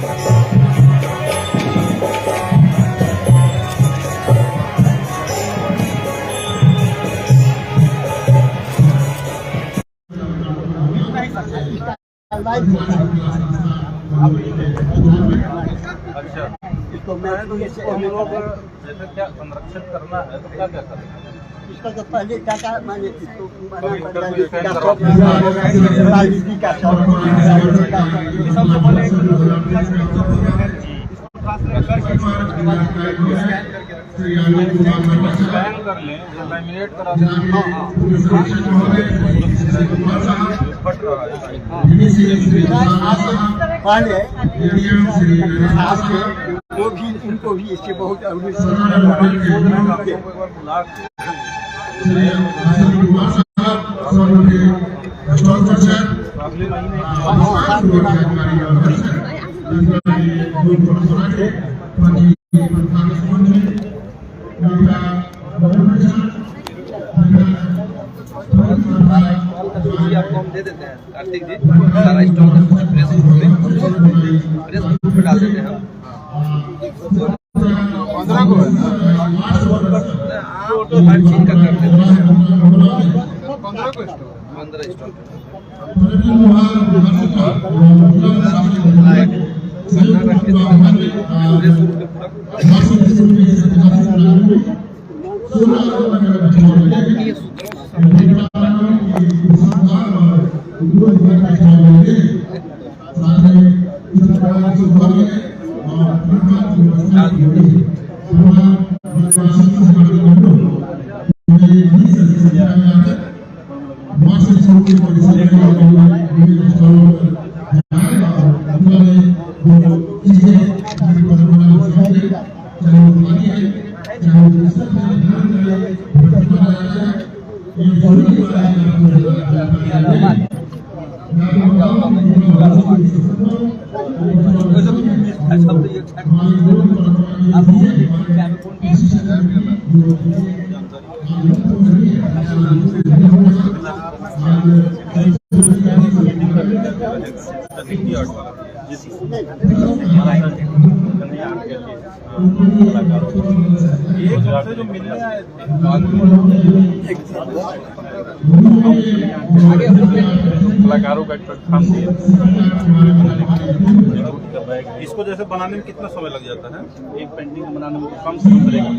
अच्छा, इसको मैं तो हम लोग जैसे क्या संरक्षित करना है तो क्या क्या करें? इसका तो पहले क्या क्या मैंने इसको स्कैन कर लें, लैमिनेट करा दें। वो भी उनको भी इससे बहुत आपको हम दे देते हैं कार्तिक जी, सारा स्टॉक प्रेस ग्रुप पे डाल देते हैं हम। 15 को हर चीज का कर देते हैं 15 को 15 स्टॉक। जो मिलने आए कलाकारों का प्लेटफॉर्म दिए। इसको जैसे बनाने में कितना समय लग जाता है? एक पेंटिंग बनाने में कम से कम लगेगा।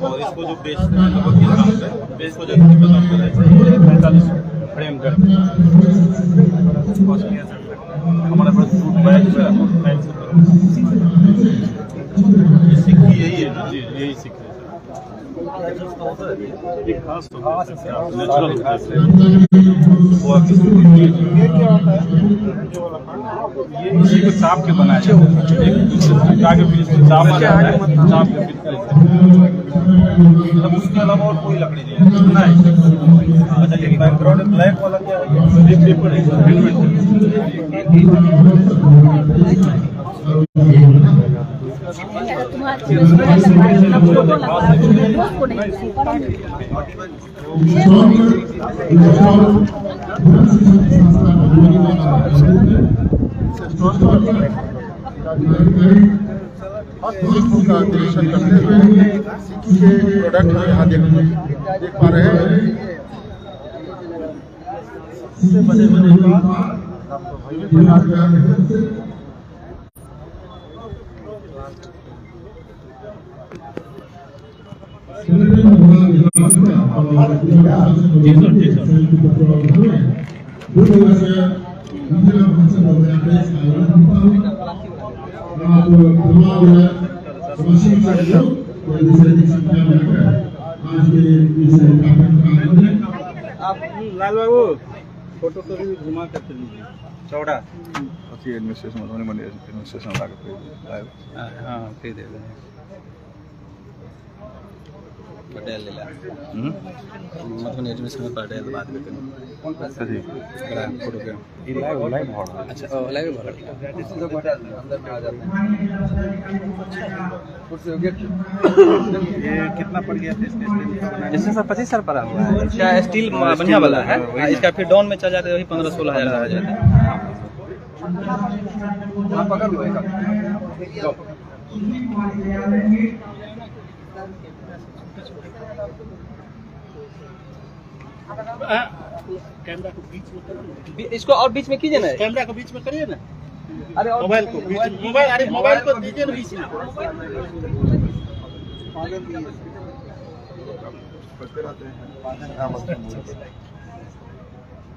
और इसको जो बेचते हैं लगभग किस दाम पे बेच को जैसे 45 फ्रेम कर हमारे पास सूट बैग ये सिक्की यही है ना? यही सिक्की एक खास नेचुरल खास है। ये क्या होता है? ये इसी को चाप के बनाया जाता है। आगे फिर इसको चाप आ जाता है, चाप के फिर मतलब उसके अलावा और कोई लकड़ी नहीं है। अच्छा, ये बैकग्राउंड ब्लैक वाला क्या है? ये पेपर है। का निरीक्षण करते हुए प्रोडक्ट हम यहाँ देख पा रहे हैं। बड़े बड़े आप लाल बाबू फोटो तो भी घुमा कर लीजिए चौड़ा एडमिनिस्ट्रेशन एडमिनिस्ट्रेशन हाँ फिर दे देंगे पटेल ले ला मतलब एडमिशन में पटेल बात करते हैं फोटो के लाइव भर अच्छा लाइव भर अंदर में आ जाते हैं कुर्सी हो गया। ये कितना पड़ गया था इसका स्टील? जैसे सर 25 साल पड़ा हुआ है इसका स्टील बढ़िया वाला है। इसका फिर डाउन में चल जाते हैं वही 15-16 हज़ार आ जाता है। हाँ पकड़ लो एक कैमरा को बीच में करिए, इसको और बीच में कीजिए ना कैमरा को बीच में करिए ना, अरे और मोबाइल को बीच में, मोबाइल, अरे मोबाइल को दीजिए ना बीच में।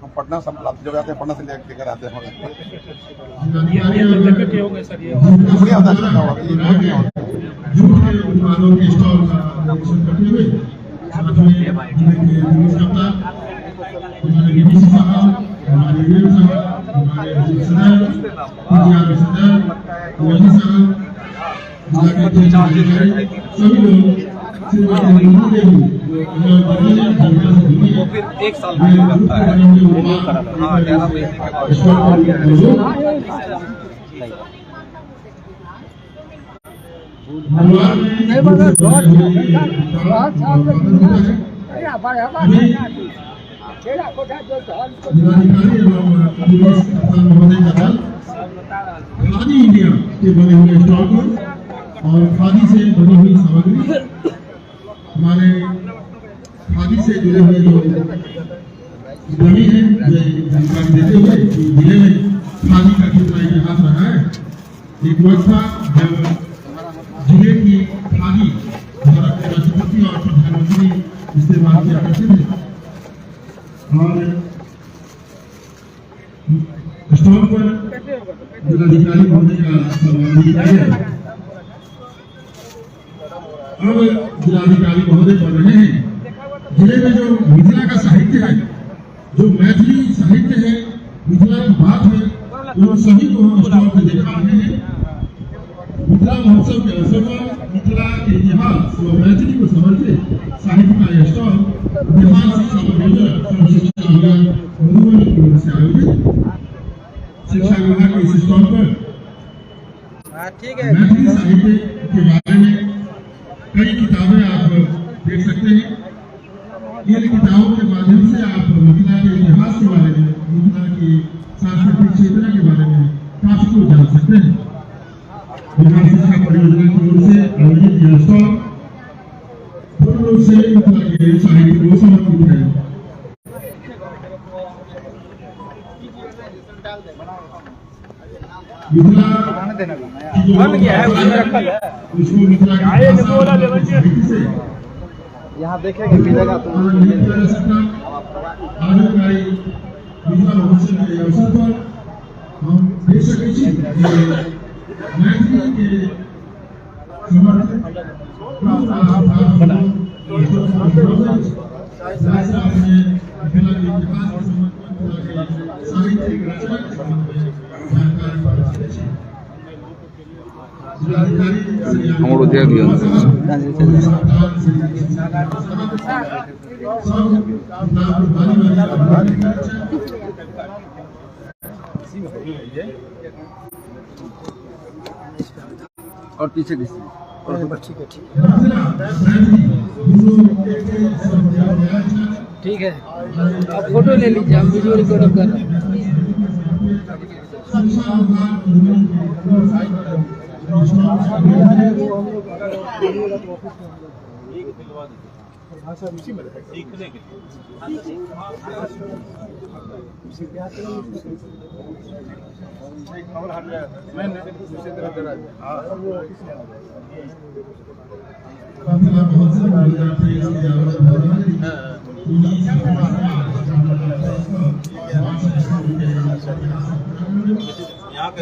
हम पटना सब जब आते हैं पटना से लेकर आते हैं ये लगे होंगे सर, ये बढ़िया होता है अच्छा होगा, ये बहुत बढ़िया होता है। झूठे उत्पादों के स्टॉल का निरीक्षण करते हुए साथ में जिले के पुलिस कप्तान, हमारे डीसी साहब, हमारे वीर साहब, हमारे सदर, इंडिया के सदर, मोदी साहब, जिला के अधिकारी, सभी लोग वो फिर एक साल में करता है। हाँ 11 महीने के बाद जिलाधिकारी एवं पुलिस कप्तान महोदय का दल खादी इंडिया के बने हुए स्टॉल पर और खादी से बनी हुई सामग्री, हमारे खादी से जुड़े हुए जो ग्रामीण हैं वे जानकारी देते हुए कि जिले में खादी का कितना इतिहास रहा है। एक वक्त था जब जिले की खादी भारत के राष्ट्रपति और प्रधानमंत्री इस्तेमाल किया करते थे और स्टॉल पर जिलाधिकारी महोदय का सम्मान दिया गया। अब जिलाधिकारी महोदय बन रहे हैं, जिले में जो मिथिला का साहित्य है, जो मैथिली साहित्य है, मिथिला की बात है, उन सभी को हम स्टॉल पर देखा रहे हैं। मिथिला महोत्सव के अवसर पर मिथिला के इतिहास व मैथिली को समझते साहित्य का यह स्टॉल बिहार शिक्षा परियोजना और शिक्षा विभाग मधुबनी की ओर से आयोजित शिक्षा विभाग के इस स्टॉल पर मैथिली साहित्य के बारे में कई किताबें आप देख सकते हैं। इन किताबों के माध्यम से आप मिथिला के इतिहास के बारे में, मिथिला की सांस्कृतिक चेतना के बारे में काफी कुछ जान सकते हैं। बिहार शिक्षा परियोजना की ओर से आयोजित यह स्टॉल पूर्ण रूप से मिथिला के साहित्य को समर्पित है। मिथिला बन गया है, उसमें रखा है। उसको मिथिला के साहित्य से यहाँ देखेंगे मिलेगा तो आगनकारी मिथिला महोत्सव के अवसर पर हम देख सकते हैं कि मैथिली के समर्थन हमरो दे दियो और पीछे किसी ठीक है, आप फोटो ले लीजिए, हम वीडियो रिकॉर्ड कर रहे हैं। सीखने के यहाँ का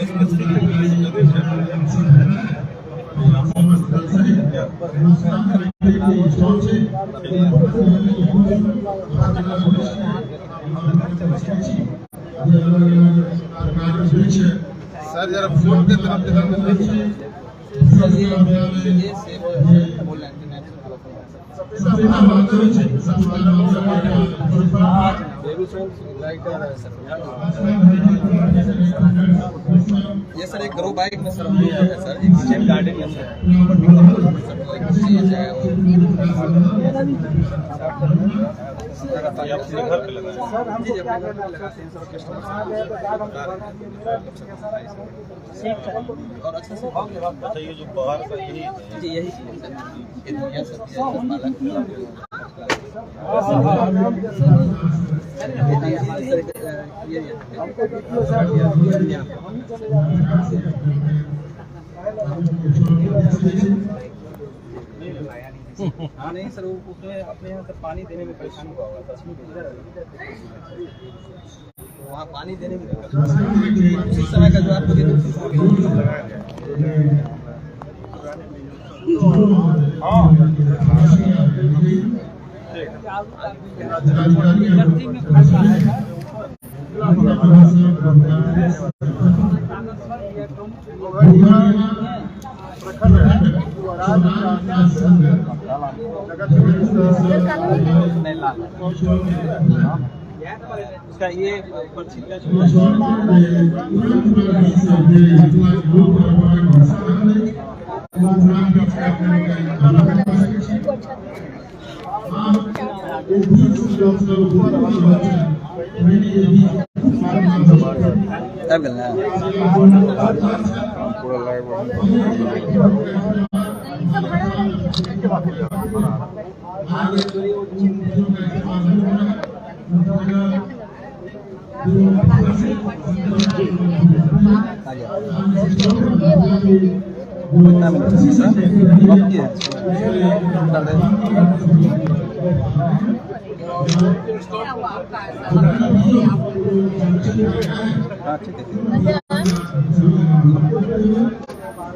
सर जरा फोन के तरफ ये सर एक ग्रो बाइक में सर हम लोग है सर, एक किचन गार्डन है सर, ये अपने घर पे लगाए हैं। जी जी, अपने घर पे लगाते हैं, सब कस्टमर और अच्छा से अच्छा ये जो बाहर का यही है। जी यही चीज़ है सर, ये दुनिया सब पालक हाँ नहीं सर, वो उसमें अपने यहाँ से पानी देने में परेशानी हुआ हुआ था, वहाँ पानी देने में दिक्कत हुआ। उसी समय का जो आपको दे उसी समय उसका ये पर्ची का मिलना है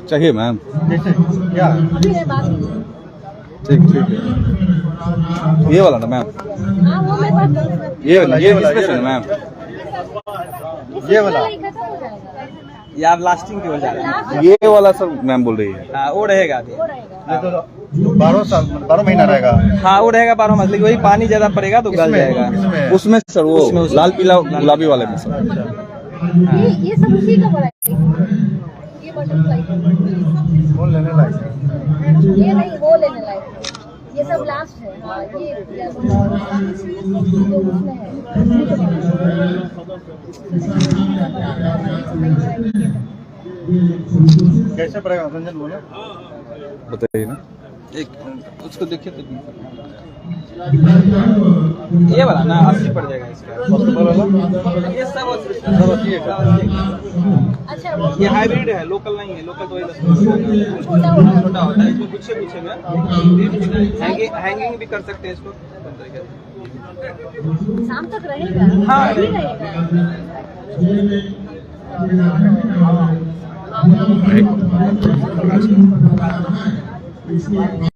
चाहिए मैम। क्या ठीक ठीक है, ये वाला ना मैम, ये वाला ना मैम, ये वाला यार लास्टिंग की वजह है, ये वाला सर मैम बोल रही है। हाँ वो रहेगा अभी, 12 महीना रहेगा। हाँ वो रहेगा 12 मास, लेकिन वही पानी ज्यादा पड़ेगा तो गल जाएगा। उसमें सर वो लाल पीला गुलाबी वाले में सर। ये सब उसी का बड़ा है। ये बटरफ्लाई कौन लेने लायक है? ये नहीं, वो लेने लायक है। ये सब लास्ट है। हाँ ये उसमें है। कैसे पड़ेगा रंजन बोलो, बताइए ना। एक उसको देखिए तो ये वाला ना 80 पड़ जाएगा इसका। ये सब 80 है। अच्छा ये हाइब्रिड है, लोकल नहीं है, लोकल तो वही 10 छोटा छोटा होता है। इसमें पीछे पीछे में हैंगिंग भी कर सकते हैं इसको। शाम तक रहेगा। हाँ अभी रहेगा। एक